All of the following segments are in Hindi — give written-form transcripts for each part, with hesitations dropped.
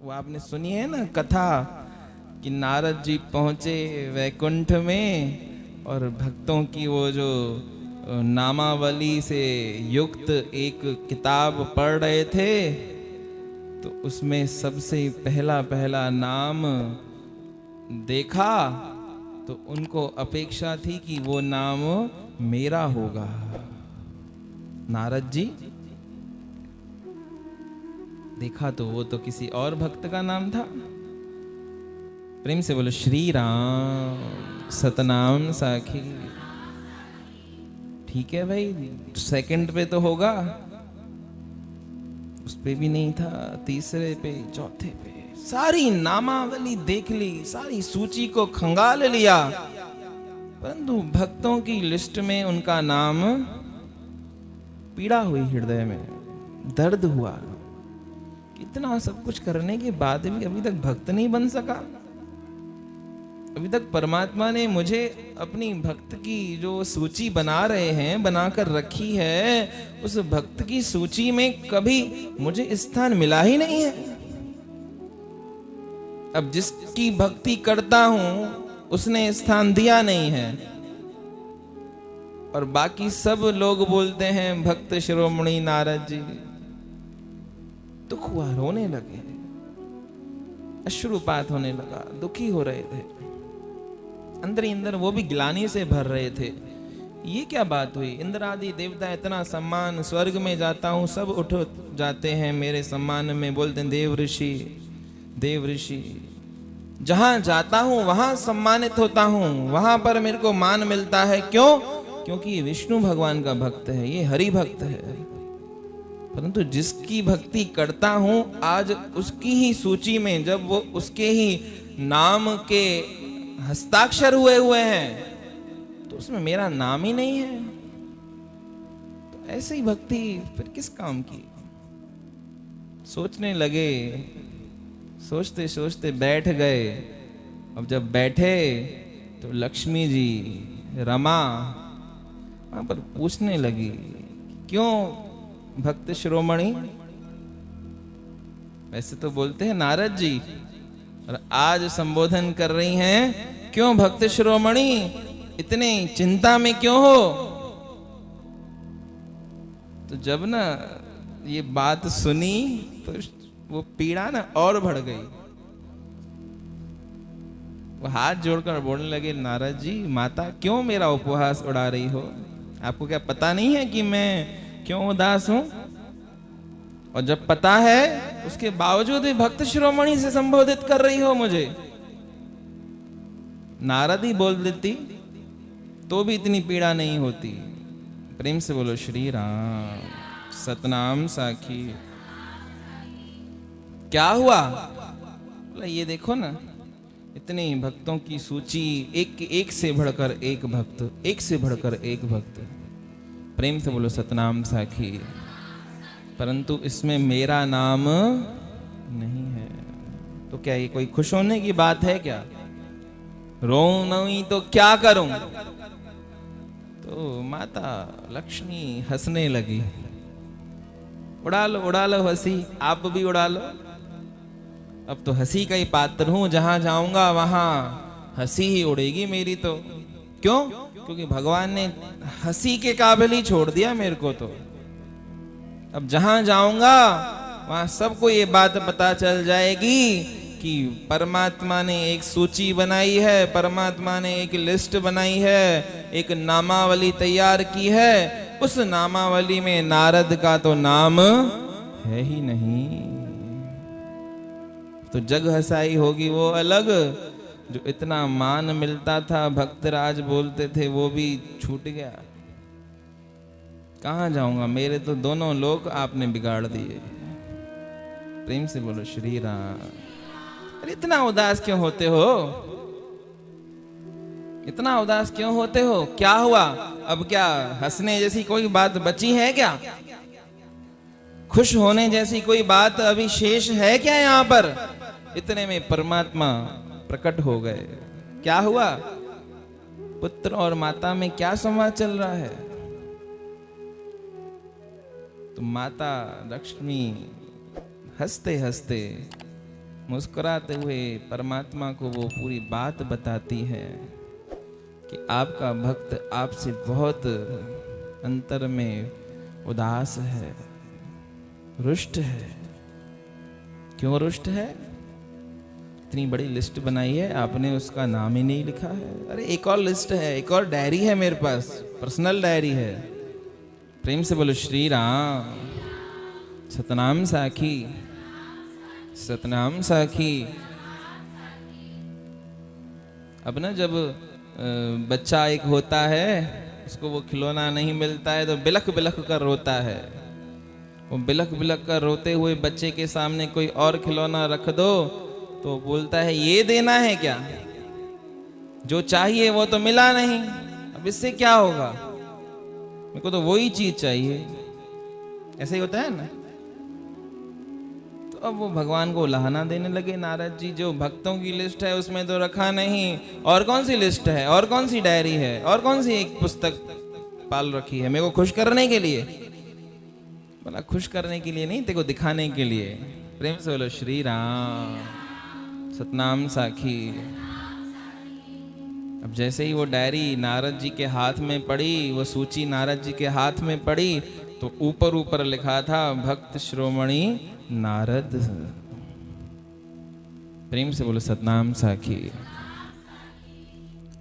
वो आपने सुनी है ना कथा कि नारद जी पहुंचे वैकुंठ में और भक्तों की वो जो नामावली से युक्त एक किताब पढ़ रहे थे, तो उसमें सबसे पहला पहला नाम देखा तो उनको अपेक्षा थी कि वो नाम मेरा होगा। नारद जी देखा तो वो तो किसी और भक्त का नाम था। प्रेम से बोलो श्री राम सतनाम साखी। ठीक है भाई, सेकंड पे तो होगा, उस पे भी नहीं था, तीसरे पे, चौथे पे, सारी नामावली देख ली, सारी सूची को खंगाल लिया, परंतु भक्तों की लिस्ट में उनका नाम, पीड़ा हुई हृदय में, दर्द हुआ। इतना सब कुछ करने के बाद भी अभी तक भक्त नहीं बन सका। अभी तक परमात्मा ने मुझे अपनी भक्त की जो सूची बना रहे हैं, बनाकर रखी है, उस भक्त की सूची में कभी मुझे स्थान मिला ही नहीं है। अब जिसकी भक्ति करता हूं उसने स्थान दिया नहीं है, और बाकी सब लोग बोलते हैं भक्त शिरोमणि नारद जी। दुख हुआ, रोने लगे, अश्रुपात होने लगा, दुखी हो रहे थे अंदर ही अंदर, वो भी ग्लानि से भर रहे थे। ये क्या बात हुई? इंद्र आदि देवता इतना सम्मान, स्वर्ग में जाता हूं सब उठ जाते हैं मेरे सम्मान में, बोलते हैं देव ऋषि देव ऋषि। जहां जाता हूं वहां सम्मानित होता हूं, वहां पर मेरे को मान मिलता है। क्यों? क्योंकि विष्णु भगवान का भक्त है, ये हरि भक्त है। परंतु जिसकी भक्ति करता हूं आज उसकी ही सूची में, जब वो उसके ही नाम के हस्ताक्षर हुए हैं, तो उसमें मेरा नाम ही नहीं है, तो ऐसी भक्ति फिर किस काम की? सोचने लगे, सोचते सोचते बैठ गए। अब जब बैठे तो लक्ष्मी जी, रमा वहां पर पूछने लगी, क्यों भक्त शिरोमणि? वैसे तो बोलते हैं नारद जी, और आज संबोधन कर रही हैं, क्यों भक्त शिरोमणि इतने चिंता में क्यों हो? तो जब ना ये बात सुनी तो वो पीड़ा ना और बढ़ गई। वो हाथ जोड़कर बोलने लगे, नारद जी माता क्यों मेरा उपहास उड़ा रही हो? आपको क्या पता नहीं है कि मैं क्यों उदास हूं? और जब पता है उसके बावजूद भी भक्त शिरोमणि से संबोधित कर रही हो मुझे। नारद ही बोल देती तो भी इतनी पीड़ा नहीं होती। प्रेम से बोलो श्री राम सतनाम साखी। क्या हुआ? बोला ये देखो ना, इतने भक्तों की सूची, एक से बढ़कर एक भक्त, एक से बढ़कर एक भक्त। प्रेम से बोलो सतनाम साखी। परंतु इसमें मेरा नाम नहीं है। तो क्या ये कोई खुश होने की बात है क्या? रोऊं नहीं तो क्या करूं? तो माता लक्ष्मी हंसने लगी। उड़ा लो हंसी, आप भी उड़ा लो। अब तो हंसी का ही पात्र हूं, जहां जाऊंगा वहां हंसी ही उड़ेगी मेरी। तो क्यों? क्योंकि भगवान ने हंसी के काबिल ही छोड़ दिया मेरे को। तो अब जहां जाऊंगा वहां सबको ये बात पता चल जाएगी कि परमात्मा ने एक सूची बनाई है, परमात्मा ने एक लिस्ट बनाई है, एक नामावली तैयार की है। उस नामावली में नारद का तो नाम है ही नहीं। तो जग हसाई होगी वो अलग, जो इतना मान मिलता था, भक्तराज बोलते थे, वो भी छूट गया। कहां जाऊंगा? मेरे तो दोनों लोक आपने बिगाड़ दिए। प्रेम से बोलो श्री राम। अरे इतना उदास क्यों होते हो? इतना उदास क्यों होते हो? क्या हुआ? अब क्या हंसने जैसी कोई बात बची है क्या? खुश होने जैसी कोई बात अभी शेष है क्या यहां पर? इतने में परमात्मा प्रकट हो गए। क्या हुआ? पुत्र और माता में क्या संवाद चल रहा है? तो माता लक्ष्मी हंसते हंसते मुस्कुराते हुए परमात्मा को वो पूरी बात बताती है कि आपका भक्त आपसे बहुत अंतर में उदास है, रुष्ट है। क्यों रुष्ट है? इतनी बड़ी लिस्ट बनाई है आपने, उसका नाम ही नहीं लिखा है। अरे एक और लिस्ट है, एक और डायरी है मेरे पास, पर्सनल डायरी है। प्रेम से बोलो श्री राम। सतनाम साखी, सतनाम साखी। अब ना जब बच्चा एक होता है, उसको वो खिलौना नहीं मिलता है तो बिलख बिलख कर रोता है। वो बिलख बिलख कर रोते हुए बच्चे के सामने कोई और खिलौना रख दो तो बोलता है ये देना है क्या, जो चाहिए वो तो मिला नहीं, अब इससे क्या होगा, मेरे को तो वही चीज चाहिए। ऐसे ही होता है ना। तो अब वो भगवान को उलाहना देने लगे नारद जी, जो भक्तों की लिस्ट है उसमें तो रखा नहीं, और कौन सी लिस्ट है, और कौन सी डायरी है, और कौन सी एक पुस्तक पाल रखी है मेरे को खुश करने के लिए। बोला खुश करने के लिए नहीं, तेरे को दिखाने के लिए। प्रेम से बोलो श्री राम। सतनाम साखी। अब जैसे ही वो डायरी नारद जी के हाथ में पड़ी, वो सूची नारद जी के हाथ में पड़ी, तो ऊपर ऊपर लिखा था भक्त श्रोमणी नारद। प्रेम से बोलो सतनाम साखी।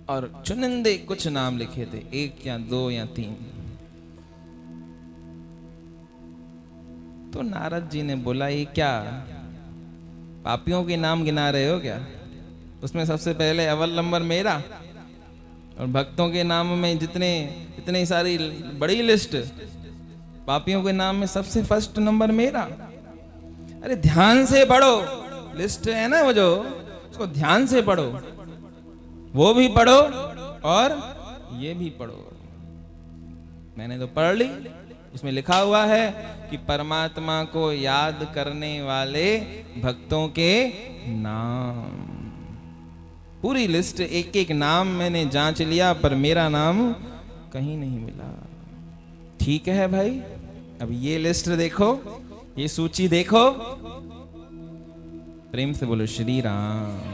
और चुनिंदे कुछ नाम लिखे थे, 1 या 2 या 3। तो नारद जी ने बोला ये क्या पापियों के नाम गिना रहे हो क्या? उसमें सबसे पहले अव्वल नंबर मेरा, और भक्तों के नाम में इतनी सारी बड़ी लिस्ट, पापियों के नाम में सबसे फर्स्ट नंबर मेरा। अरे ध्यान से पढ़ो, लिस्ट है ना वो जो, उसको ध्यान से पढ़ो, वो भी पढ़ो और ये भी पढ़ो। मैंने तो पढ़ ली। उसमें लिखा हुआ है कि परमात्मा को याद करने वाले भक्तों के नाम, पूरी लिस्ट, एक एक नाम मैंने जांच लिया, पर मेरा नाम कहीं नहीं मिला। ठीक है भाई, अब ये लिस्ट देखो, ये सूची देखो। प्रेम से बोलो श्री राम।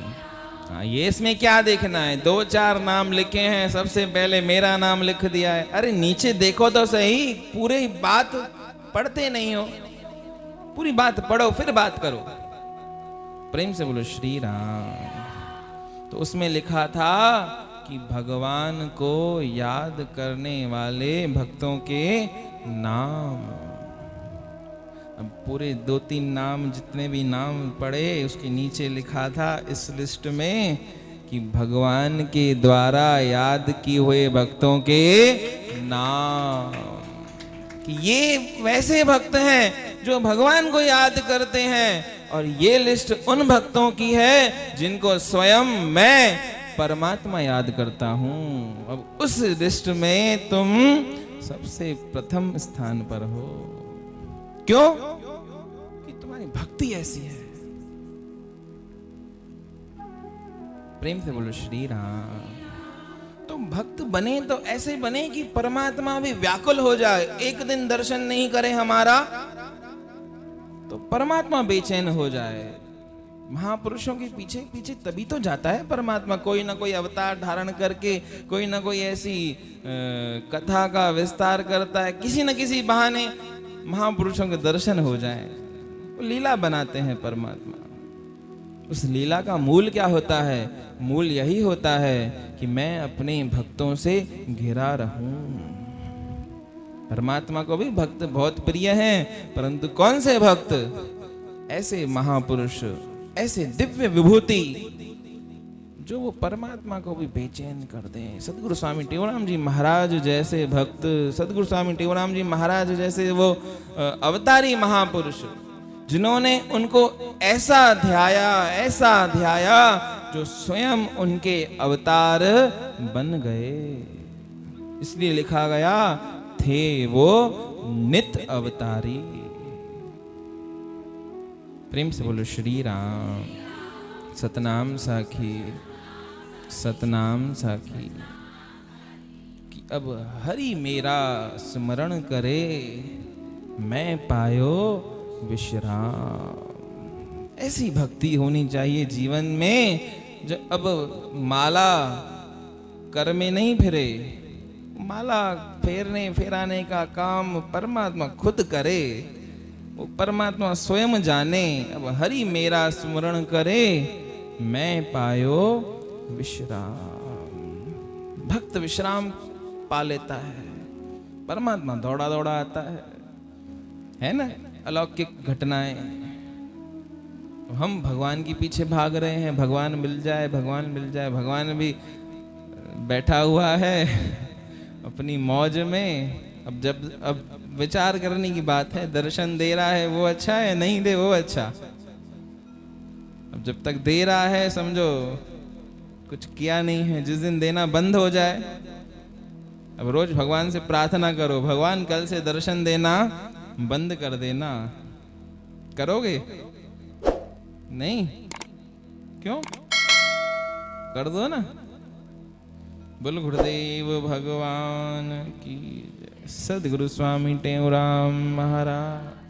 हाँ, ये इसमें क्या देखना है, 2-4 नाम लिखे हैं, सबसे पहले मेरा नाम लिख दिया है। अरे नीचे देखो तो सही, पूरी बात पढ़ते नहीं हो, पूरी बात पढ़ो फिर बात करो। प्रेम से बोलो श्री राम। तो उसमें लिखा था कि भगवान को याद करने वाले भक्तों के नाम। अब पूरे 2-3 नाम, जितने भी नाम पढ़े, उसके नीचे लिखा था इस लिस्ट में कि भगवान के द्वारा याद किए हुए भक्तों के नाम। कि ये वैसे भक्त हैं जो भगवान को याद करते हैं, और ये लिस्ट उन भक्तों की है जिनको स्वयं मैं परमात्मा याद करता हूं। अब उस लिस्ट में तुम सबसे प्रथम स्थान पर हो। क्यों? कि तुम्हारी भक्ति ऐसी है। प्रेम से बोलो श्री राम। तुम भक्त बने तो ऐसे बने कि परमात्मा भी व्याकुल हो जाए। एक दिन दर्शन नहीं करे हमारा तो परमात्मा बेचैन हो जाए। महापुरुषों के पीछे पीछे तभी तो जाता है परमात्मा, कोई ना कोई अवतार धारण करके, कोई ना कोई ऐसी कथा का विस्तार करता है, किसी न किसी बहाने महापुरुषों के दर्शन हो जाए। वो लीला बनाते हैं परमात्मा। उस लीला का मूल क्या होता है? मूल यही होता है कि मैं अपने भक्तों से घिरा रहूं। परमात्मा को भी भक्त बहुत प्रिय हैं, परंतु कौन से भक्त? ऐसे महापुरुष, ऐसे दिव्य विभूति जो वो परमात्मा को भी बेचैन कर दें। सदगुरु स्वामी टेवराम जी महाराज जैसे भक्त, सदगुरु स्वामी टेवराम जी महाराज जैसे वो अवतारी महापुरुष, जिन्होंने उनको ऐसा ध्याया जो स्वयं उनके अवतार बन गए। इसलिए लिखा गया थे वो नित अवतारी। प्रेम से बोलो श्री राम। सतनाम साखी, सतनाम साखी। कि अब हरि मेरा स्मरण करे, मैं पायो विश्राम। ऐसी भक्ति होनी चाहिए जीवन में जो अब माला कर में नहीं फिरे, माला फेरने फेराने का काम परमात्मा खुद करे, वो परमात्मा स्वयं जाने। अब हरि मेरा स्मरण करे, मैं पायो विश्राम। भक्त विश्राम पा लेता है, परमात्मा दौड़ा दौड़ा आता है ना। अलौकिक घटनाएं, हम भगवान के पीछे भाग रहे हैं, भगवान मिल जाए, भगवान मिल जाए। भगवान भी बैठा हुआ है अपनी मौज में। अब विचार करने की बात है, दर्शन दे रहा है वो अच्छा है, नहीं दे वो अच्छा। अब जब तक दे रहा है समझो कुछ किया नहीं है। जिस दिन देना बंद हो जाए, अब रोज भगवान से प्रार्थना करो, भगवान कल से दर्शन देना बंद कर देना। करोगे? नहीं? क्यों? कर दो ना। बोल गुरुदेव भगवान की जय। सदगुरु स्वामी टेऊराम महाराज।